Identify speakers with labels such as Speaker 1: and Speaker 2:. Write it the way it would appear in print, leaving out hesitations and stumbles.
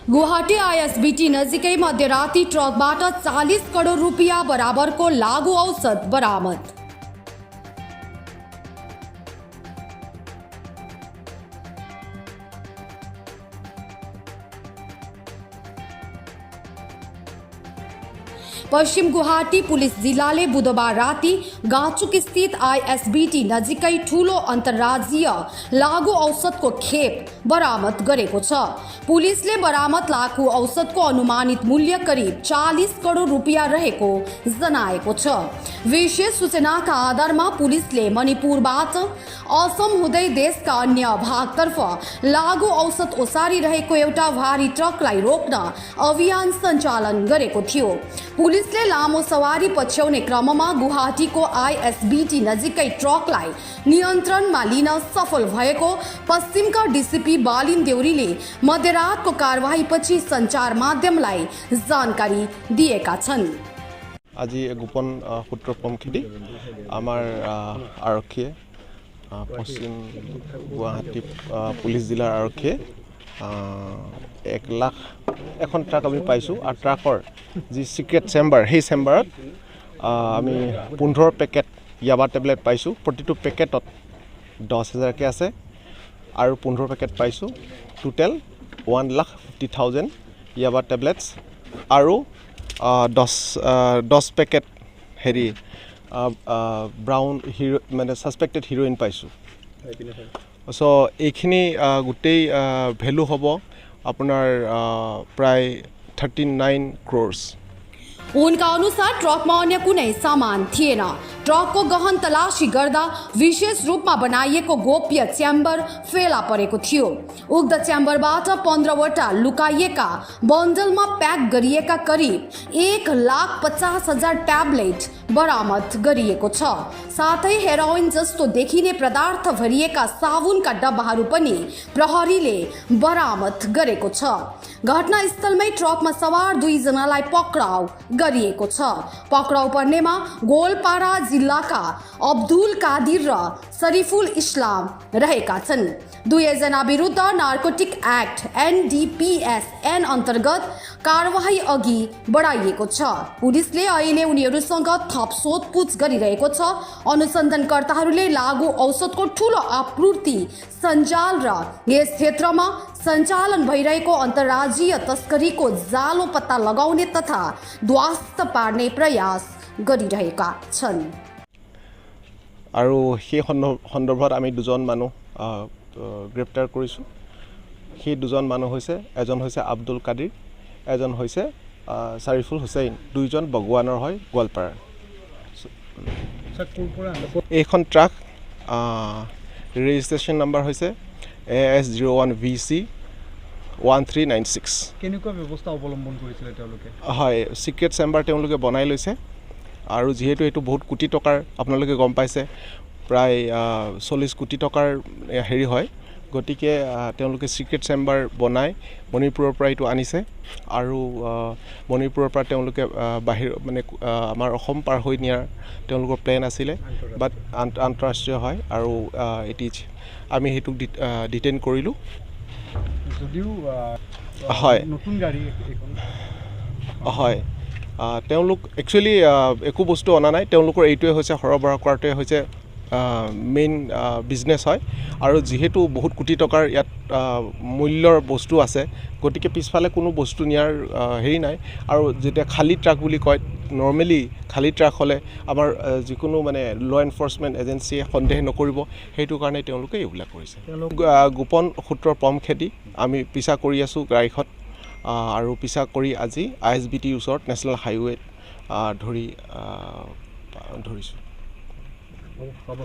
Speaker 1: Guwahati ISBT नजिकै मध्यराती ट्रकबाट 40 करोड रुपियाँ बराबरको लागू औषध बरामद। पश्चिम गुवाहाटी पुलिस जिल्लाले बुधबार राति गाचुक स्थित आईएसबीटी नजिकै ठूलो अन्तर्राज्यीय लागू औषधको खेप बरामद गरेको छ। पुलिसले बरामद लागू औषधको अनुमानित मूल्य करिब 40 करोड रुपियाँ रहेको जनाएको छ। विशेष सूचनाका आधारमा पुलिसले मणिपुरबाट असम हुँदै देशका अन्य भागतर्फ लागू औषध ओसारिरहेको एउटा भारी ट्रकलाई रोक्न अभियान सञ्चालन गरेको थियो। पुलिसले लामो सवारी पछ्याउने क्रममा गुवाहाटीको आईएसबीटी नजिकै ट्रकलाई नियन्त्रणमा लिन सफल भएको पश्चिमका डीसीपी बालिन देउरीले मध्यरातको कारवाहीपछि सञ्चार माध्यमलाई जानकारी दिएका छन्।
Speaker 2: আজি গোপন সূত্ৰক্ৰম খেদি আমাৰ আৰক্ষীয়ে পশ্চিম গুৱাহাটী পুলিচ জিলাৰ আৰক্ষীয়ে 1 লাখ এখন ট্ৰাক আমি পাইছোঁ আৰু ট্ৰাকৰ যি সিক্ৰেট চেম্বাৰ সেই চেম্বাৰত আমি 15 পেকেট ইয়াবা টেবলেট পাইছোঁ। প্ৰতিটো পেকেটত 10,000কে আছে আৰু 15 পেকেট পাইছোঁ। টোটেল 1,50,000 ইয়াবা টেবলেটছ আৰু 10 পেকেট হেৰি ব্ৰাউন হিৰো মানে সাসপেক্টেড হিৰোইন পাইছোঁ। সো এইখিনি গোটেই ভ্যালু হ'ব আপোনাৰ प्राय 39 crores।
Speaker 1: उनका अनुसार ट्रकमा अन्य कुनै सामान थिएन। ट्रकको गहन तलासी गर्दा विशेष रूपमा बनाइएको गोप्य च्याम्बर फेला परेको थियो। उक्त च्याम्बरबाट 15वटा लुकाइएका बन्डलमा प्याक गरिएका करिब 1,50,000 ट्याब्लेट बरामद गरिएको छ। साथै हेरोइन जस्तो देखिने पदार्थ भरिएका साबुनका डब्बाहरू पनि प्रहरीले बरामद गरेको छ। घटनास्थलमै ट्रकमा सवार 2 जनालाई पक्राउ गरिएको छ। पक्राउ पर्नेमा गोलपारा जिल्लाका अब्दुल कादिर र शरीफुल इस्लाम रहेका छन्। 2 जना विरुद्ध नार्कोटिक एक्ट NDPSN अन्तर्गत कारवाही अघि बढाइएको छ। पुलिसले अहिले उनीहरूसँग थप सोधपुछ गरिरहेको छ। अनुसन्धानकर्ताहरूले लागू औषधको ठूलो आपूर्ति सञ्जाल र यस क्षेत्रमा सञ्चालन भइरहेको अन्तर्राज्यीय तस्करीको जालो पत्ता लगाउने तथा ध्वस्त पार्ने प्रयास गरिरहेका छन्।
Speaker 2: আৰু সেই সন্দৰ্ভত আমি 2জন মানুহ গ্ৰেপ্তাৰ কৰিছোঁ। সেই 2জন মানুহ হৈছে এজন হৈছে আব্দুল কাদিৰ, এজন হৈছে শৰীফুল হুছেইন। 2জন বগৱানৰ হয় গোৱালপাৰাৰ। এইখন ট্ৰাক ৰেজিষ্ট্ৰেশ্যন নম্বৰ হৈছে AS01VC 1396।
Speaker 3: কেনেকুৱা ব্যৱস্থা অৱলম্বন কৰিছিল তেওঁলোকে?
Speaker 2: হয়, সিক্ৰেট চেম্বাৰ তেওঁলোকে বনাই লৈছে আৰু যিহেতু এইটো বহুত কোটি টকাৰ আপোনালোকে গম পাইছে, প্ৰায় 40 কোটি টকাৰ হেৰি হয়, গতিকে তেওঁলোকে সিক্ৰেট চেম্বাৰ বনাই মণিপুৰৰ পৰা এইটো আনিছে আৰু মণিপুৰৰ পৰা তেওঁলোকে বাহিৰ মানে আমাৰ অসম পাৰ হৈ নিয়াৰ তেওঁলোকৰ প্লেন আছিলে, বাট আন্তঃৰাষ্ট্ৰীয় হয় আৰু আমি সেইটোক ডিটেইন কৰিলোঁ।
Speaker 3: যদিও
Speaker 2: হয়
Speaker 3: নতুন গাড়ী এখন
Speaker 2: হয়, তেওঁলোক একচুৱেলি একো বস্তু অনা নাই। তেওঁলোকৰ এইটোৱে হৈছে সৰবৰাহ কৰাটোৱে হৈছে মেইন বিজনেছ হয় আৰু যিহেতু বহুত কোটি টকাৰ ইয়াত মূল্যৰ বস্তু আছে, গতিকে পিছফালে কোনো বস্তু নিয়াৰ হেৰি নাই। আৰু যেতিয়া খালী ট্ৰাক বুলি কয়, নৰ্মেলি খালী ট্ৰাক হ'লে আমাৰ যিকোনো মানে ল' এনফৰ্চমেণ্ট এজেঞ্চিয়ে সন্দেহ নকৰিব, সেইটো কাৰণে তেওঁলোকে এইবিলাক কৰিছে। গোপন সূত্ৰৰ পম খেদি আমি পিছা কৰি আছোঁ গাড়ীখন আৰু পিছা কৰি আজি ISBTৰ ওচৰত নেশ্যনেল হাইৱেত ধৰিছোঁ।
Speaker 3: হ'ব।